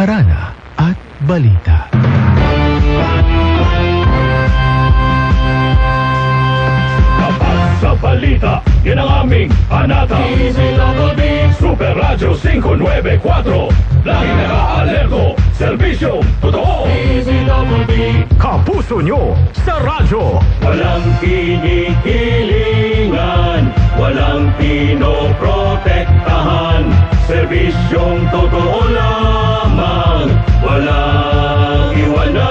harana at balita. Sa balita, yan ang aming panata. DZBB Super Radio 594. Lagi naka-alerto, serbisyong totoo. DZBB Kapuso nyo sa radyo. Walang kinikilingan, walang pinoprotektahan. Serbisyong totoo lamang, walang iwanan.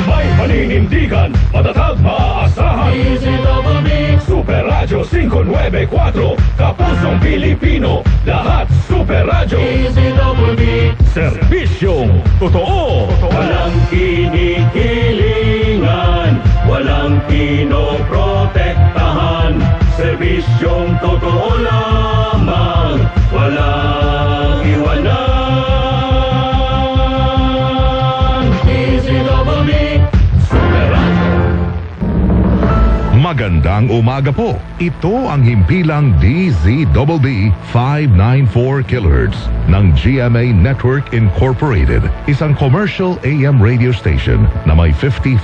May paninindigan, matatag, maaasahan. DZBB Super Radio 594. Kapusong Pilipino, lahat Super Radio. DZBB Serbisyong totoo. Walang kinikilingan, walang pinoprotektahan. Serbisyong totoo lamang, walang iwanan. DZBB Super Radio. Magandang umaga po. Ito ang himpilang DZBB 594 kHz ng GMA Network Incorporated, isang commercial AM radio station na may 50,000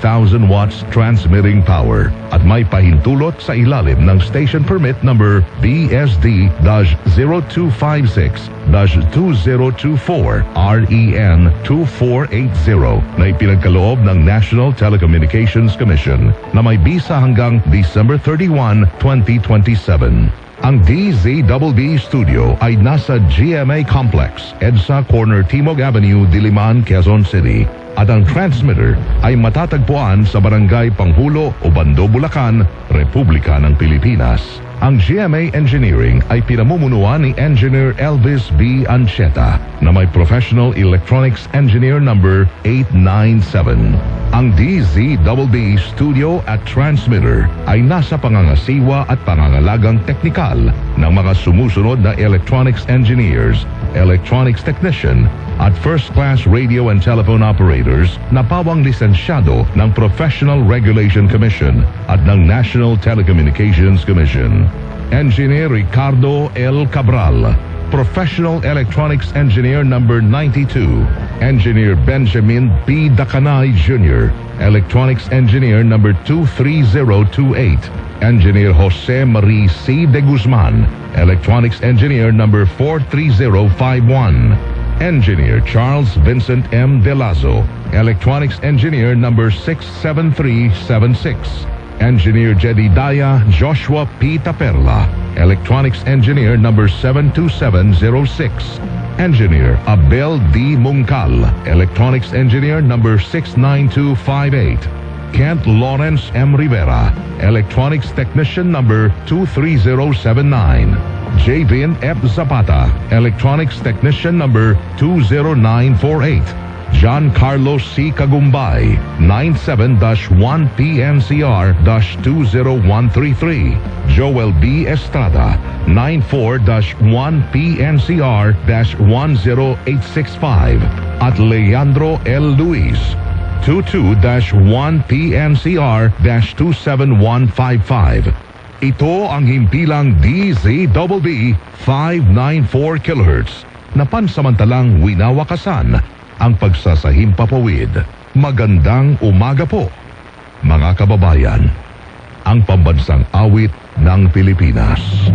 watts transmitting power at may pahintulot sa ilalim ng station permit number BSD-0256-2024 REN 2480 na ipinagkaloob ng National Telecommunications Commission na may bisa hanggang December 31, 2027. Ang DZBB Studio ay nasa GMA Complex, EDSA Corner Timog Avenue, Diliman, Quezon City. At ang transmitter ay matatagpuan sa Barangay Panghulo, Obando, Bulacan, Republika ng Pilipinas. Ang GMA Engineering ay pinamumunuan ni Engineer Elvis B. Ancheta na may Professional Electronics Engineer number 897. Ang DZBB Studio at Transmitter ay nasa pangangasiwa at pangangalagang teknikal ng mga sumusunod na electronics engineers, electronics technician, at first-class radio and telephone operators na pawang lisensyado ng Professional Regulation Commission at ng National Telecommunications Commission. Engineer Ricardo L. Cabral, Professional Electronics Engineer number 92. Engineer Benjamin B. Dacanay Jr., Electronics Engineer number 23028. Engineer Jose Marie C. De Guzman, Electronics Engineer number 43051. Engineer Charles Vincent M. De Lazo, Electronics Engineer number 67376. Engineer Jedediah Joshua P. Taperla, Electronics Engineer number 72706. Engineer Abel D. Mungkal, Electronics Engineer number 69258. Kent Lawrence M. Rivera, Electronics Technician number 23079. Javin F. Zapata, Electronics Technician number 20948. John Carlos C. Cagumbay, 97-1PNCR-20133. Joel B. Estrada, 94-1PNCR-10865. At Leandro L. Luis, 22-1PNCR-27155. Ito ang himpilang DZBB 594 kHz na pansamantalang winawakasan ang pagsasahimpapawid. Magandang umaga po, mga kababayan. Ang pambansang awit ng Pilipinas.